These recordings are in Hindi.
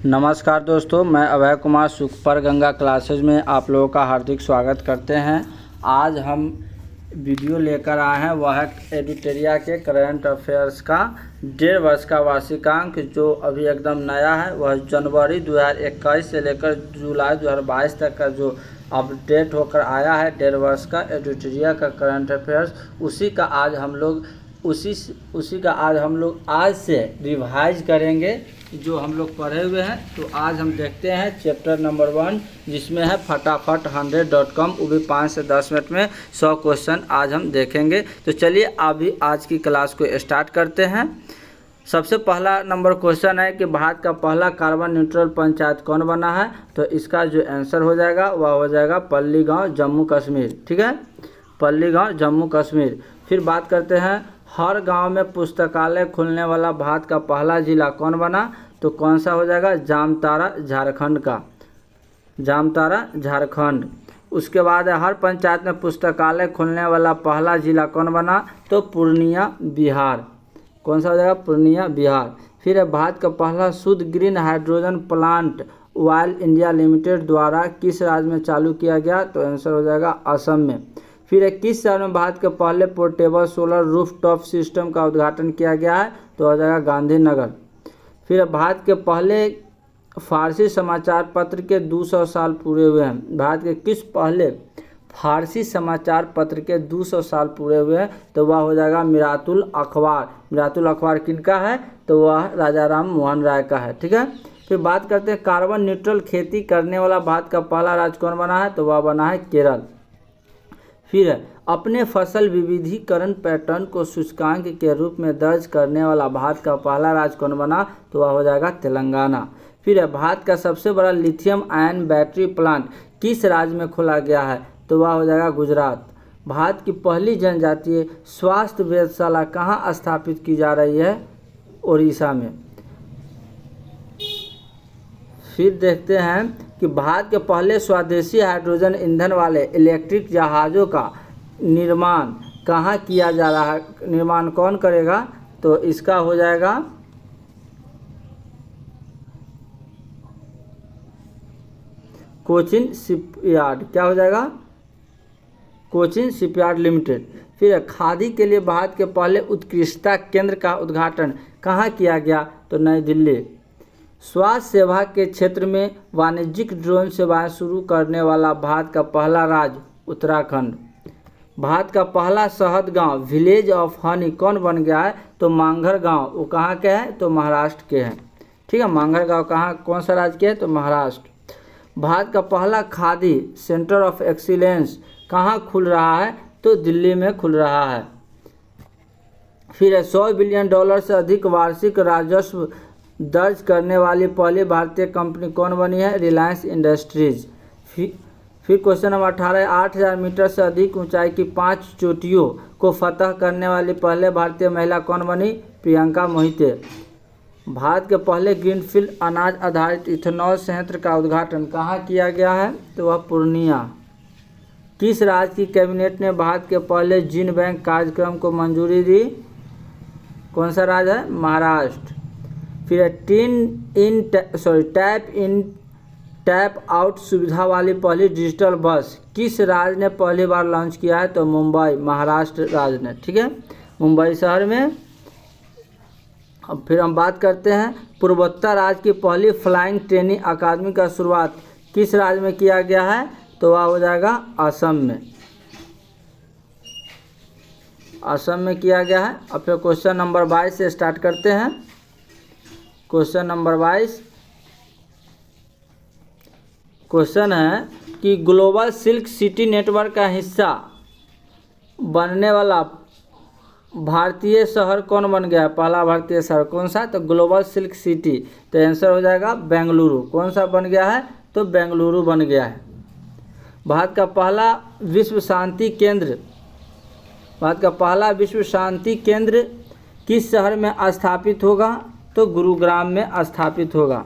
नमस्कार दोस्तों, मैं अभय कुमार सुपर गंगा क्लासेज में आप लोगों का हार्दिक स्वागत करते हैं। आज हम वीडियो लेकर आए हैं वह एडिटोरिया के करंट अफेयर्स का 1.5 वर्ष का वार्षिकांक जो अभी एकदम नया है। वह जनवरी 2021 से लेकर जुलाई 2022 तक का जो अपडेट होकर आया है 1.5 वर्ष का एडिटोरिया का करंट अफेयर्स, उसी का आज हम लोग आज से रिवाइज करेंगे जो हम लोग पढ़े हुए हैं। तो आज हम देखते हैं चैप्टर नंबर 1 जिसमें है फटाफट 100.com, वो भी 5 से 10 मिनट में 100 क्वेश्चन आज हम देखेंगे। तो चलिए अभी आज की क्लास को स्टार्ट करते हैं। सबसे पहला नंबर क्वेश्चन है कि भारत का पहला कार्बन न्यूट्रल पंचायत कौन बना है। तो इसका जो आंसर हो जाएगा वह हो जाएगा पल्ली गाँव, जम्मू कश्मीर। ठीक है, पल्ली गाँव, जम्मू कश्मीर। फिर बात करते हैं हर गांव में पुस्तकालय खुलने वाला भारत का पहला जिला कौन बना। तो कौन सा हो जाएगा, जामताड़ा, झारखंड का, जामताड़ा, झारखंड। उसके बाद हर पंचायत में पुस्तकालय खुलने वाला पहला जिला कौन बना। तो पूर्णिया, बिहार। कौन सा हो जाएगा, पूर्णिया, बिहार। फिर है भारत का पहला शुद्ध green hydrogen plant oil India limited द्वारा किस राज्य में चालू किया गया। तो आंसर हो जाएगा असम में। फिर किस शहर में भारत के पहले पोर्टेबल सोलर रूफटॉप सिस्टम का उद्घाटन किया गया है। तो हो जाएगा गांधीनगर। फिर भारत के पहले फारसी समाचार पत्र के 200 साल पूरे हुए हैं। भारत के किस पहले फारसी समाचार पत्र के 200 साल पूरे हुए हैं। तो वह हो जाएगा मिरातुल अखबार। मिरातुल अखबार किनका है। तो वह राजा राम मोहन राय का है। ठीक है। फिर बात करते हैं कार्बन न्यूट्रल खेती करने वाला भारत का पहला राज्य कौन बना है। तो वह बना है केरल। फिर अपने फसल विविधीकरण पैटर्न को सूचकांक के रूप में दर्ज करने वाला भारत का पहला राज्य कौन बना। तो वह हो जाएगा तेलंगाना। फिर भारत का सबसे बड़ा लिथियम आयन बैटरी प्लांट किस राज्य में खोला गया है। तो वह हो जाएगा गुजरात। भारत की पहली जनजातीय स्वास्थ्य वेधशाला कहाँ स्थापित की जा रही है। उड़ीसा में। फिर देखते हैं कि भारत के पहले स्वदेशी हाइड्रोजन ईंधन वाले इलेक्ट्रिक जहाज़ों का निर्माण कहाँ किया जा रहा है। निर्माण कौन करेगा। तो इसका हो जाएगा कोचिन शिपयार्ड। क्या हो जाएगा, कोचिन शिपयार्ड लिमिटेड। फिर खादी के लिए भारत के पहले उत्कृष्टता केंद्र का उद्घाटन कहाँ किया गया। तो नई दिल्ली। स्वास्थ्य सेवा के क्षेत्र में वाणिज्यिक ड्रोन सेवाएं शुरू करने वाला भारत का पहला राज्य उत्तराखंड। भारत का पहला शहद गांव विलेज ऑफ हनी कौन बन गया है। तो मांगघर गांव, वो कहाँ के हैं। तो महाराष्ट्र के हैं। ठीक है, मांगघर गांव कहाँ, कौन सा राज्य के है। तो महाराष्ट्र। भारत का पहला खादी सेंटर ऑफ एक्सीलेंस कहाँ खुल रहा है। तो दिल्ली में खुल रहा है। फिर $100 बिलियन से अधिक वार्षिक राजस्व दर्ज करने वाली पहली भारतीय कंपनी कौन बनी है। रिलायंस इंडस्ट्रीज। फिर क्वेश्चन नंबर 18 8000 मीटर से अधिक ऊंचाई की 5 चोटियों को फतह करने वाली पहले भारतीय महिला कौन बनी। प्रियंका मोहिते। भारत के पहले ग्रीनफील्ड अनाज आधारित इथेनॉल संयंत्र का उद्घाटन कहाँ किया गया है। तो वह पूर्णिया। किस राज्य की कैबिनेट ने भारत के पहले जीन बैंक कार्यक्रम को मंजूरी दी। कौन सा राज्य है, महाराष्ट्र। फिर टैप आउट सुविधा वाली पहली डिजिटल बस किस राज्य ने पहली बार लॉन्च किया है। तो मुंबई, महाराष्ट्र राज्य ने। ठीक है, मुंबई शहर में। अब फिर हम बात करते हैं पूर्वोत्तर राज्य की पहली फ्लाइंग ट्रेनिंग अकादमी का शुरुआत किस राज्य में किया गया है। तो वह हो जाएगा असम में। असम में किया गया है। अब फिर क्वेश्चन नंबर 22 से स्टार्ट करते हैं। क्वेश्चन नंबर 22 क्वेश्चन है कि ग्लोबल सिल्क सिटी नेटवर्क का हिस्सा बनने वाला भारतीय शहर कौन बन गया है। पहला भारतीय शहर कौन सा। तो ग्लोबल सिल्क सिटी। तो आंसर हो जाएगा बेंगलुरु। कौन सा बन गया है। तो बेंगलुरु बन गया है। भारत का पहला विश्व शांति केंद्र, भारत का पहला विश्व शांति केंद्र किस शहर में स्थापित होगा। तो गुरुग्राम में स्थापित होगा।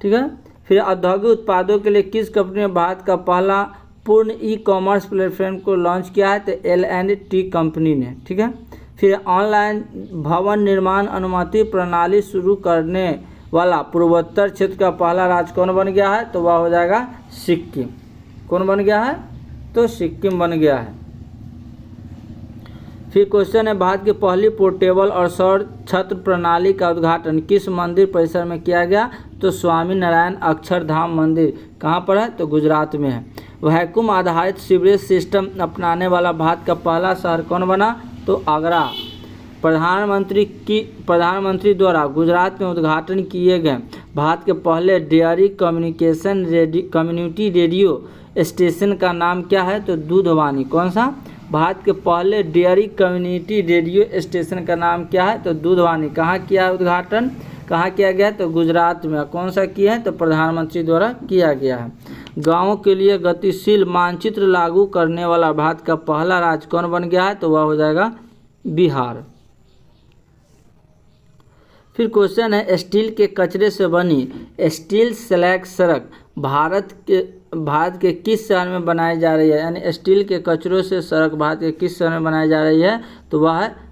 ठीक है। फिर औद्योगिक उत्पादों के लिए किस कंपनी ने भारत का पहला पूर्ण ई कॉमर्स प्लेटफॉर्म को लॉन्च किया है। तो L&T कंपनी ने। ठीक है। फिर ऑनलाइन भवन निर्माण अनुमति प्रणाली शुरू करने वाला पूर्वोत्तर क्षेत्र का पहला राज्य कौन बन गया है? तो वह हो जाएगा सिक्किम। कौन बन गया है? तो सिक्किम बन गया है। फिर क्वेश्चन है, भारत की पहली पोर्टेबल और सौर छत्र प्रणाली का उद्घाटन किस मंदिर परिसर में किया गया? तो स्वामी नारायण अक्षरधाम मंदिर। कहाँ पर है? तो गुजरात में है। वैक्यूम आधारित सीवरेज सिस्टम अपनाने वाला भारत का पहला शहर कौन बना? तो आगरा। प्रधानमंत्री द्वारा गुजरात में उद्घाटन किए गए भारत के पहले डेयरी कम्युनिटी रेडियो स्टेशन का नाम क्या है? तो दूधवानी। कौन सा? भारत के पहले डेयरी कम्युनिटी रेडियो स्टेशन का नाम क्या है? तो दूधवानी। कहाँ किया उद्घाटन? कहाँ किया गया? तो गुजरात में। कौन सा किया है? तो प्रधानमंत्री द्वारा किया गया है। गाँवों के लिए गतिशील मानचित्र लागू करने वाला भारत का पहला राज्य कौन बन गया है? तो वह हो जाएगा बिहार। फिर क्वेश्चन है, स्टील के कचरे से बनी स्टील स्लैग सड़क भारत के किस शहर में बनाई जा रही है? यानी स्टील के कचरों से सड़क भारत के किस शहर में बनाई जा रही है? तो वह है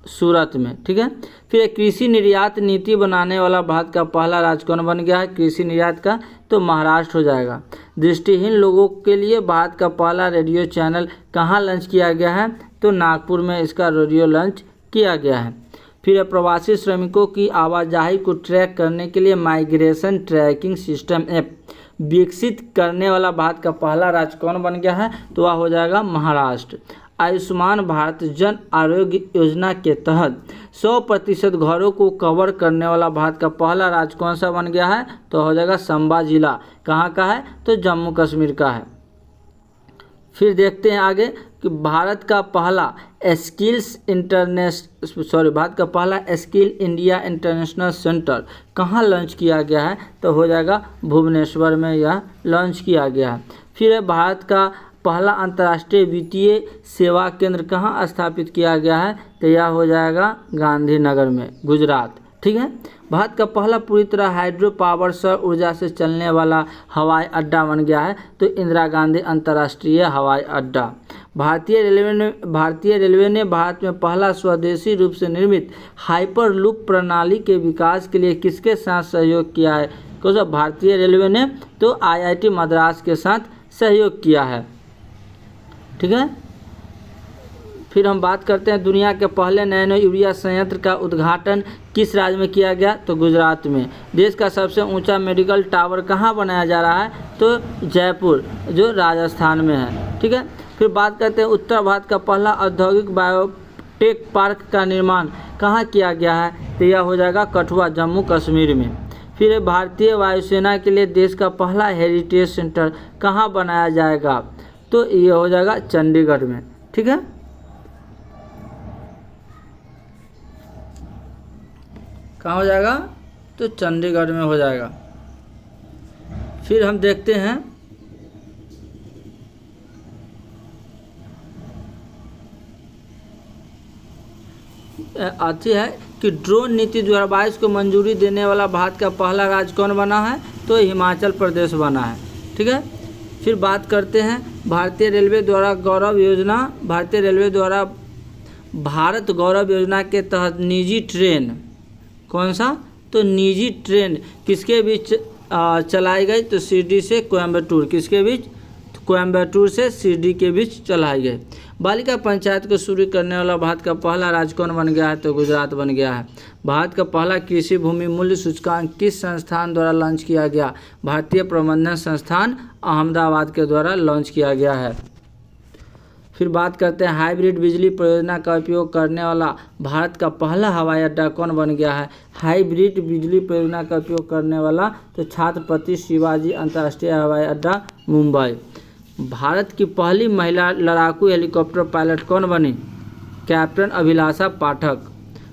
सूरत में। ठीक है। फिर कृषि निर्यात नीति बनाने वाला भारत का पहला राज्य कौन बन गया है कृषि निर्यात का? तो महाराष्ट्र हो जाएगा। दृष्टिहीन लोगों के लिए भारत का पहला रेडियो चैनल कहाँ लॉन्च किया गया है? तो नागपुर में इसका रेडियो लॉन्च किया गया है। फिर प्रवासी श्रमिकों की आवाजाही को ट्रैक करने के लिए माइग्रेशन ट्रैकिंग सिस्टम ऐप विकसित करने वाला भारत का पहला राज्य कौन बन गया है? तो वह हो जाएगा महाराष्ट्र। आयुष्मान भारत जन आरोग्य योजना के तहत 100% घरों को कवर करने वाला भारत का पहला राज्य कौन सा बन गया है? तो हो जाएगा संबा जिला। कहाँ का है? तो जम्मू कश्मीर का है। फिर देखते हैं आगे कि भारत का पहला स्किल इंडिया इंटरनेशनल सेंटर कहाँ लॉन्च किया गया है? तो हो जाएगा भुवनेश्वर में यह लॉन्च किया गया है। फिर है भारत का पहला अंतर्राष्ट्रीय वित्तीय सेवा केंद्र कहाँ स्थापित किया गया है? तो यह हो जाएगा गांधीनगर में, गुजरात। ठीक है। भारत का पहला पूरी तरह हाइड्रो पावर सौर ऊर्जा से चलने वाला हवाई अड्डा बन गया है। तो इंदिरा गांधी अंतर्राष्ट्रीय हवाई अड्डा। भारतीय रेलवे ने भारत में पहला स्वदेशी रूप से निर्मित हाइपर लूप प्रणाली के विकास के लिए किसके साथ सहयोग किया है? क्योंकि भारतीय रेलवे ने तो IIT मद्रास के साथ सहयोग किया है। ठीक है। फिर हम बात करते हैं, दुनिया के पहले नैनो यूरिया संयंत्र का उद्घाटन किस राज्य में किया गया? तो गुजरात में। देश का सबसे ऊंचा मेडिकल टावर कहाँ बनाया जा रहा है? तो जयपुर, जो राजस्थान में है। ठीक है। फिर बात करते हैं, उत्तर भारत का पहला औद्योगिक बायोटेक पार्क का निर्माण कहाँ किया गया है? तो यह हो जाएगा कठुआ, जम्मू कश्मीर में। फिर भारतीय वायुसेना के लिए देश का पहला हेरिटेज सेंटर कहाँ बनाया जाएगा? तो यह हो जाएगा चंडीगढ़ में। ठीक है। कहाँ हो जाएगा? तो चंडीगढ़ में हो जाएगा। फिर हम देखते हैं, आती है कि ड्रोन नीति 2022 को मंजूरी देने वाला भारत का पहला राज्य कौन बना है? तो हिमाचल प्रदेश बना है। ठीक है। फिर बात करते हैं, भारतीय रेलवे द्वारा भारत गौरव योजना के तहत निजी ट्रेन, कौन सा? तो निजी ट्रेन किसके बीच चलाई गई? तो शिरडी से कोयम्बटूर। किसके बीच? कोयम्बटूर से शिरडी के बीच चलाई गई। बालिका पंचायत को शुरू करने वाला भारत का पहला राज्य कौन बन गया है? तो गुजरात बन गया है। भारत का पहला कृषि भूमि मूल्य सूचकांक किस संस्थान द्वारा लॉन्च किया गया? भारतीय प्रबंधन संस्थान अहमदाबाद के द्वारा लॉन्च किया गया है। फिर बात करते हैं, हाइब्रिड बिजली परियोजना का उपयोग करने वाला भारत का पहला हवाई अड्डा कौन बन गया है? हाइब्रिड बिजली परियोजना का उपयोग करने वाला तो छत्रपति शिवाजी अंतर्राष्ट्रीय हवाई अड्डा, मुंबई। भारत की पहली महिला लड़ाकू हेलीकॉप्टर पायलट कौन बनी? कैप्टन अभिलाषा पाठक।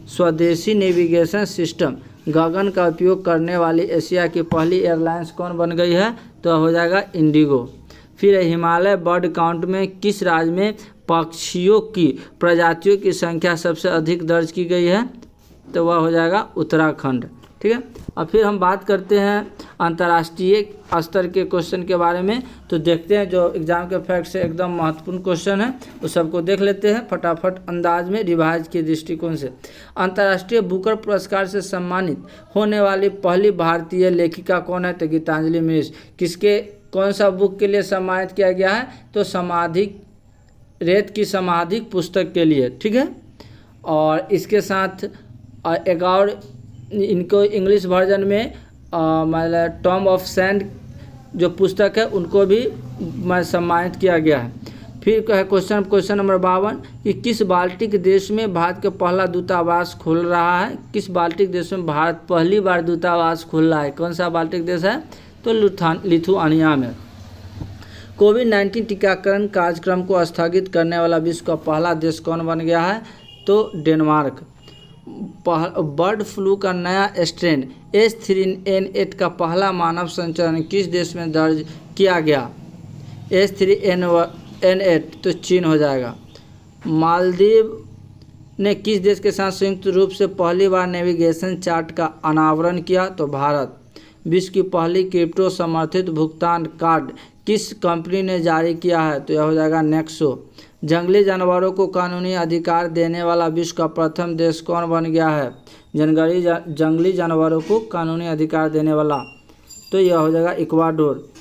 स्वदेशी नेविगेशन सिस्टम गगन का उपयोग करने वाली एशिया की पहली एयरलाइंस कौन बन गई है? तो हो जाएगा इंडिगो। फिर हिमालय बर्ड काउंट में किस राज्य में पक्षियों की प्रजातियों की संख्या सबसे अधिक दर्ज की गई है? तो वह हो जाएगा उत्तराखंड। ठीक है। और फिर हम बात करते हैं अंतर्राष्ट्रीय स्तर के क्वेश्चन के बारे में। तो देखते हैं जो एग्जाम के फैक्ट से एकदम महत्वपूर्ण क्वेश्चन है उस सबको देख लेते हैं फटाफट अंदाज में रिवाइज के दृष्टिकोण से। अंतर्राष्ट्रीय बुकर पुरस्कार से सम्मानित होने वाली पहली भारतीय लेखिका कौन है? तो गीतांजलि मिश्र। किसके कौन सा बुक के लिए सम्मानित किया गया है? तो समाधि रेत की समाधि पुस्तक के लिए, ठीक है। और इसके साथ एक और इनको इंग्लिश वर्जन में मतलब टॉम ऑफ सैंड जो पुस्तक है उनको भी सम्मानित किया गया है। फिर है क्वेश्चन नंबर 52 कि किस बाल्टिक देश में भारत का पहला दूतावास खुल रहा है? किस बाल्टिक देश में भारत पहली बार दूतावास खुल रहा है? कौन सा बाल्टिक देश है? तो लिथुआनिया में। कोविड-19 टीकाकरण कार्यक्रम को स्थगित करने वाला विश्व का पहला देश कौन बन गया है? तो डेनमार्क। बर्ड फ्लू का नया स्ट्रेन H3N8 का पहला मानव संचरण किस देश में दर्ज किया गया? H3N8 तो चीन हो जाएगा। मालदीव ने किस देश के साथ संयुक्त रूप से पहली बार नेविगेशन चार्ट का अनावरण किया? तो भारत। विश्व की पहली क्रिप्टो समर्थित भुगतान कार्ड किस कंपनी ने जारी किया है? तो यह हो जाएगा नेक्सो। जंगली जानवरों को कानूनी अधिकार देने वाला विश्व का प्रथम देश कौन बन गया है? जंगली जानवरों को कानूनी अधिकार देने वाला, तो यह हो जाएगा इक्वाडोर।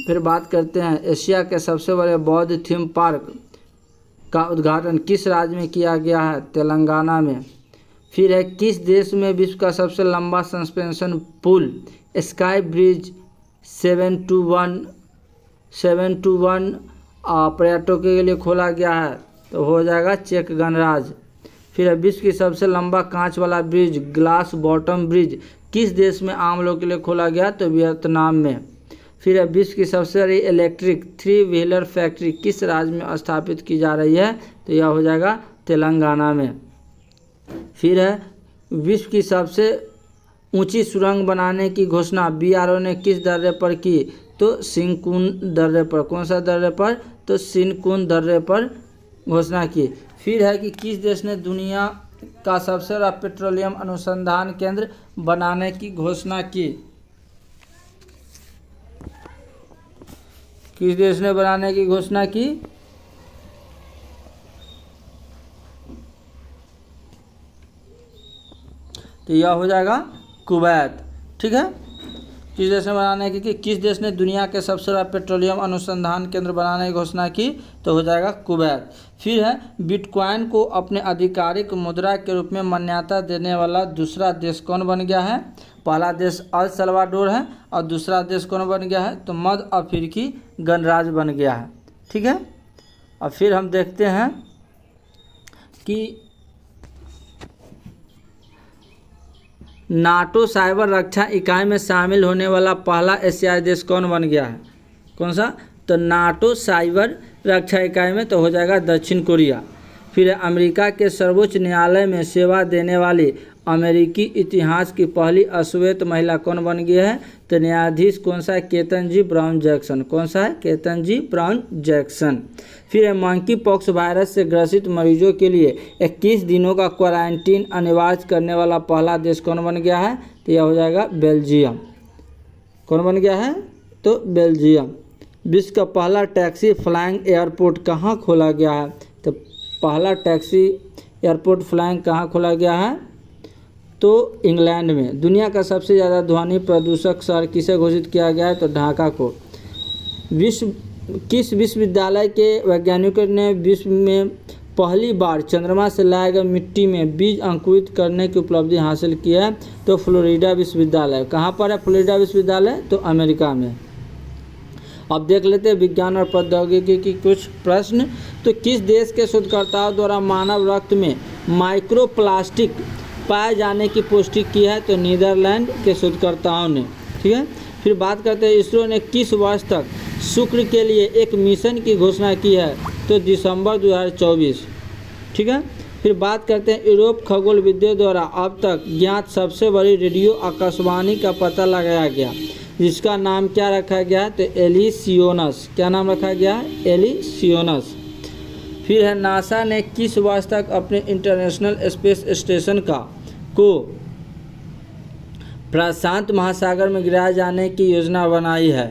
फिर बात करते हैं एशिया के सबसे बड़े बौद्ध थीम पार्क का उद्घाटन किस राज्य में किया गया है? तेलंगाना में। फिर है किस देश में विश्व का सबसे लंबा सस्पेंशन पुल स्काई ब्रिज 721 पर्यटकों के लिए खोला गया है? तो हो जाएगा चेक गणराज्य। फिर है विश्व की सबसे लंबा कांच वाला ब्रिज ग्लास बॉटम ब्रिज किस देश में आम लोगों के लिए खोला गया? तो वियतनाम में। फिर है विश्व की सबसे बड़ी इलेक्ट्रिक 3 व्हीलर फैक्ट्री किस राज्य में स्थापित की जा रही है? तो यह हो जाएगा तेलंगाना में। फिर है विश्व की सबसे ऊंची सुरंग बनाने की घोषणा BRO ने किस दर्रे पर की? तो सिनकुन दर्रे पर। कौन सा दर्रे पर? तो सिनकुन दर्रे पर घोषणा की। फिर है कि किस देश ने दुनिया का सबसे बड़ा पेट्रोलियम अनुसंधान केंद्र बनाने की घोषणा की? किस देश ने बनाने की घोषणा की? तो यह हो जाएगा कुवैत, ठीक है। किस देश ने बनाने की? किस देश ने दुनिया के सबसे बड़ा पेट्रोलियम अनुसंधान केंद्र बनाने की घोषणा की? तो हो जाएगा कुवैत। फिर है बिटकॉइन को अपने आधिकारिक मुद्रा के रूप में मान्यता देने वाला दूसरा देश कौन बन गया है? पहला देश अल सल्वाडोर है और दूसरा देश कौन बन गया है? तो मध्य अफ्रीकी गणराज्य बन गया है, ठीक है। और फिर हम देखते हैं कि नाटो साइबर रक्षा इकाई में शामिल होने वाला पहला एशियाई देश कौन बन गया है? कौन सा? तो नाटो साइबर रक्षा इकाई में तो हो जाएगा दक्षिण कोरिया। फिर अमेरिका के सर्वोच्च न्यायालय में सेवा देने वाली अमेरिकी इतिहास की पहली अश्वेत महिला कौन बन गई है? तो न्यायाधीश कौन सा है? Ketan brown Jackson. कौन सा है? Ketan brown Jackson. फिर मंकी पॉक्स वायरस से ग्रसित मरीजों के लिए 21 दिनों का क्वारंटीन अनिवार्य करने वाला पहला देश कौन बन गया है? तो यह हो जाएगा बेल्जियम। कौन बन गया है? तो बेल्जियम। विश्व का पहला टैक्सी फ्लाइंग एयरपोर्ट कहाँ खोला गया है? तो पहला टैक्सी एयरपोर्ट फ्लाइंग कहाँ खोला गया है? तो इंग्लैंड में। दुनिया का सबसे ज़्यादा ध्वनि प्रदूषक शहर किसे घोषित किया गया है? तो ढाका को। किस विश्वविद्यालय के वैज्ञानिकों ने विश्व में पहली बार चंद्रमा से लाए गए मिट्टी में बीज अंकुरित करने की उपलब्धि हासिल की है? तो फ्लोरिडा विश्वविद्यालय। कहाँ पर है फ्लोरिडा विश्वविद्यालय? तो अमेरिका में। अब देख लेते हैं विज्ञान और प्रौद्योगिकी की कुछ प्रश्न। तो किस देश के शोधकर्ताओं द्वारा मानव रक्त में माइक्रोप्लास्टिक पाए जाने की पुष्टि की है? तो नीदरलैंड के शोधकर्ताओं ने, ठीक है। फिर बात करते हैं इसरो ने किस वर्ष तक शुक्र के लिए एक मिशन की घोषणा की है? तो दिसंबर 2024, ठीक है। फिर बात करते हैं यूरोप खगोलविदों द्वारा अब तक ज्ञात सबसे बड़ी रेडियो आकाशवाणी का पता लगाया गया, जिसका नाम क्या रखा गया है? तो एलिसियोनस। क्या नाम रखा गया है? एलिसियोनस। फिर है नासा ने किस वर्ष तक अपने इंटरनेशनल स्पेस स्टेशन को प्रशांत महासागर में गिराए जाने की योजना बनाई है।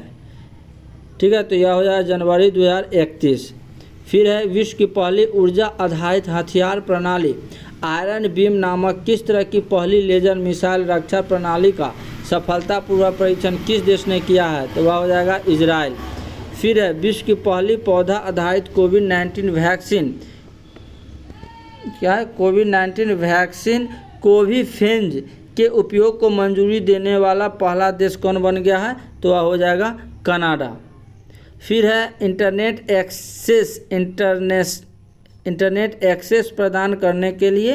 ठीक है, तो यह हो जाएगा जनवरी 2031। फिर है विश्व की पहली ऊर्जा आधारित हथियार प्रणाली आयरन बीम नामक किस तरह की पहली लेजर मिसाइल रक्षा प्रणाली का सफलतापूर्वक परीक्षण किस देश ने किया है? तो वह हो जाएगा इजराइल। फिर है विश्व की पहली पौधा आधारित कोविड-19 वैक्सीन क्या है? कोविड-19 वैक्सीन कोविफेंज के उपयोग को मंजूरी देने वाला पहला देश कौन बन गया है? तो वह हो जाएगा कनाडा। फिर है इंटरनेट एक्सेस प्रदान करने के लिए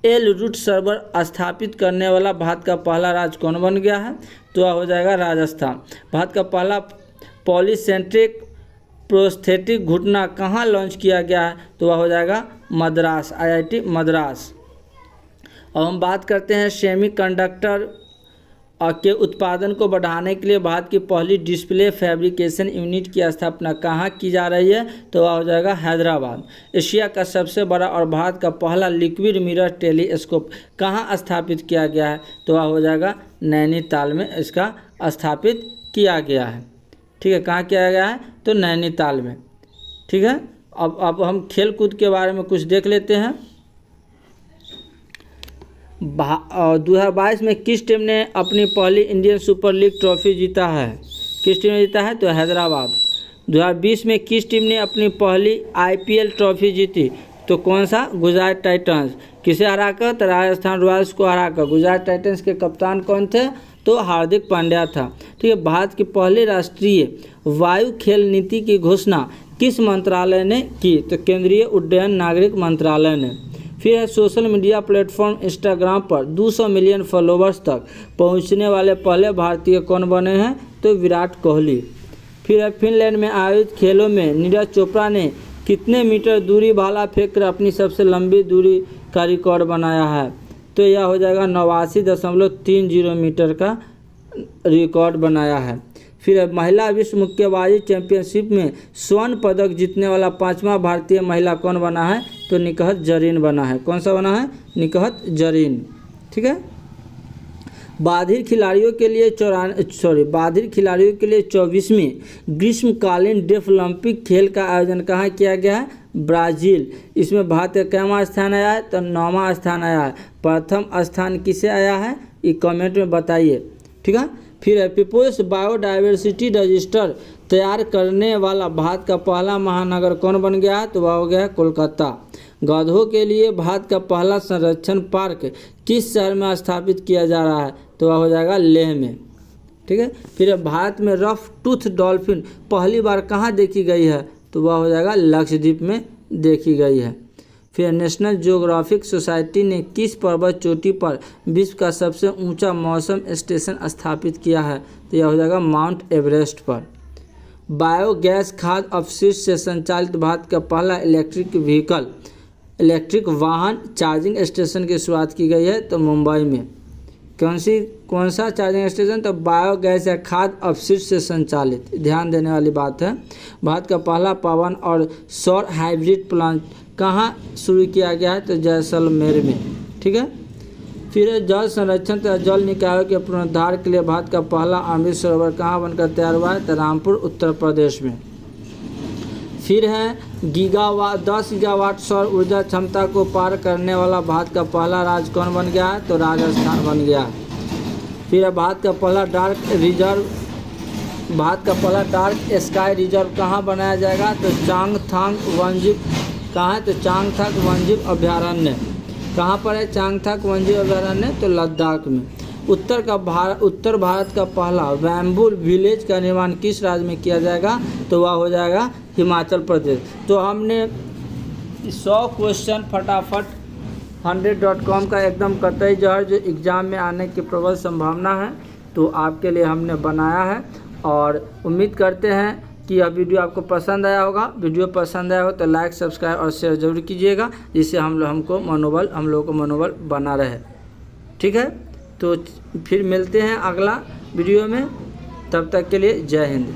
एल रूट सर्वर स्थापित करने वाला भारत का पहला राज्य कौन बन गया है? तो वह हो जाएगा राजस्थान। भारत का पहला पॉलीसेंट्रिक प्रोस्थेटिक घुटना कहाँ लॉन्च किया गया है? तो वह हो जाएगा मद्रास, IIT मद्रास। अब हम बात करते हैं सेमीकंडक्टर के उत्पादन को बढ़ाने के लिए भारत की पहली डिस्प्ले फैब्रिकेशन यूनिट की स्थापना कहाँ की जा रही है? तो वह हो जाएगा हैदराबाद। एशिया का सबसे बड़ा और भारत का पहला लिक्विड मिरर टेलीस्कोप कहाँ स्थापित किया गया है? तो वह हो जाएगा नैनीताल में इसका स्थापित किया गया है। ठीक है, कहाँ किया गया है? तो नैनीताल में। ठीक है, अब हम खेल कूद के बारे में कुछ देख लेते हैं। 2022 में किस टीम ने अपनी पहली इंडियन सुपर लीग ट्रॉफी जीता है? किस टीम ने जीता है? तो हैदराबाद। 2020 में किस टीम ने अपनी पहली IPL ट्रॉफी जीती? तो कौन सा? गुजरात टाइटंस। किसे हराकर? तो राजस्थान रॉयल्स को हराकर। गुजरात टाइटंस के कप्तान कौन थे? तो हार्दिक पांड्या था। ठीक है, भारत की पहली राष्ट्रीय वायु खेल नीति की घोषणा किस मंत्रालय ने की? तो केंद्रीय उड्डयन नागरिक मंत्रालय ने। फिर है सोशल मीडिया प्लेटफॉर्म इंस्टाग्राम पर 200 मिलियन फॉलोवर्स तक पहुंचने वाले पहले भारतीय कौन बने हैं? तो विराट कोहली। फिर है फिनलैंड में आयोजित खेलों में नीरज चोपड़ा ने कितने मीटर दूरी भाला फेंक कर अपनी सबसे लंबी दूरी का रिकॉर्ड बनाया है? तो यह हो जाएगा 89.30 मीटर का रिकॉर्ड बनाया है। फिर है महिला विश्व मुक्केबाजी चैंपियनशिप में स्वर्ण पदक जीतने वाला 5वां भारतीय महिला कौन बना है? तो निकहत जरीन बना है। कौन सा बना है? निकहत जरीन। ठीक है, बाधिर खिलाड़ियों के लिए 24वीं ग्रीष्मकालीन डेफ ओलंपिक खेल का आयोजन कहाँ किया गया है? ब्राज़ील। इसमें भारत का कितना स्थान आया है? तो 9वां स्थान आया है। प्रथम स्थान किसे आया है? ये कमेंट में बताइए। ठीक है, फिर है पीपुल्स बायोडाइवर्सिटी रजिस्टर तैयार करने वाला भारत का पहला महानगर कौन बन गया है? तो वह हो गया है कोलकाता। गधों के लिए भारत का पहला संरक्षण पार्क किस शहर में स्थापित किया जा रहा है? तो वह हो जाएगा लेह में। ठीक है, फिर भारत में रफ टूथ डॉल्फिन पहली बार कहाँ देखी गई है? तो वह हो जाएगा लक्षद्वीप में देखी गई है। फिर नेशनल ज्योग्राफिक सोसाइटी ने किस पर्वत चोटी पर विश्व का सबसे ऊंचा मौसम स्टेशन स्थापित किया है? तो यह हो जाएगा माउंट एवरेस्ट पर। बायोगैस खाद्य अपशिष्ट से संचालित भारत का पहला इलेक्ट्रिक वाहन चार्जिंग स्टेशन की शुरुआत की गई है। तो मुंबई में। कौन सा चार्जिंग स्टेशन? तो बायोगैस या खाद्य अपशिष्ट से संचालित। ध्यान देने वाली बात है। भारत का पहला पवन और सौर हाइब्रिड प्लांट कहाँ शुरू किया गया है? तो जैसलमेर में। ठीक है, फिर जल संरक्षण तथा जल निकायों के पुनरुद्धार के लिए भारत का पहला अमृत सरोवर कहाँ बनकर तैयार हुआ है? तो रामपुर उत्तर प्रदेश में। फिर है 10 गीगावाट सौर ऊर्जा क्षमता को पार करने वाला भारत का पहला राज्य कौन बन गया है? तो राजस्थान बन गया। फिर है भारत का पहला डार्क स्काई रिजर्व कहाँ बनाया जाएगा? तो चांगथांग वन्यजीव कहाँ है? तो चांगथांग वन्यजीव अभ्यारण्य। कहाँ पर है चांगथांग वन्यजीव अभ्यारण्य? तो लद्दाख में। उत्तर भारत का पहला बैम्बू विलेज का निर्माण किस राज्य में किया जाएगा? तो वह हो जाएगा हिमाचल प्रदेश। तो हमने 100 क्वेश्चन फटाफट 100.com का एकदम कतई जहर जो एग्ज़ाम में आने की प्रबल संभावना है, तो आपके लिए हमने बनाया है और उम्मीद करते हैं कि यह वीडियो आपको पसंद आया होगा। वीडियो पसंद आया हो तो लाइक, सब्सक्राइब और शेयर जरूर कीजिएगा, जिससे हम लोगों को मनोबल बना रहे। ठीक है, तो फिर मिलते हैं अगला वीडियो में। तब तक के लिए जय हिंद।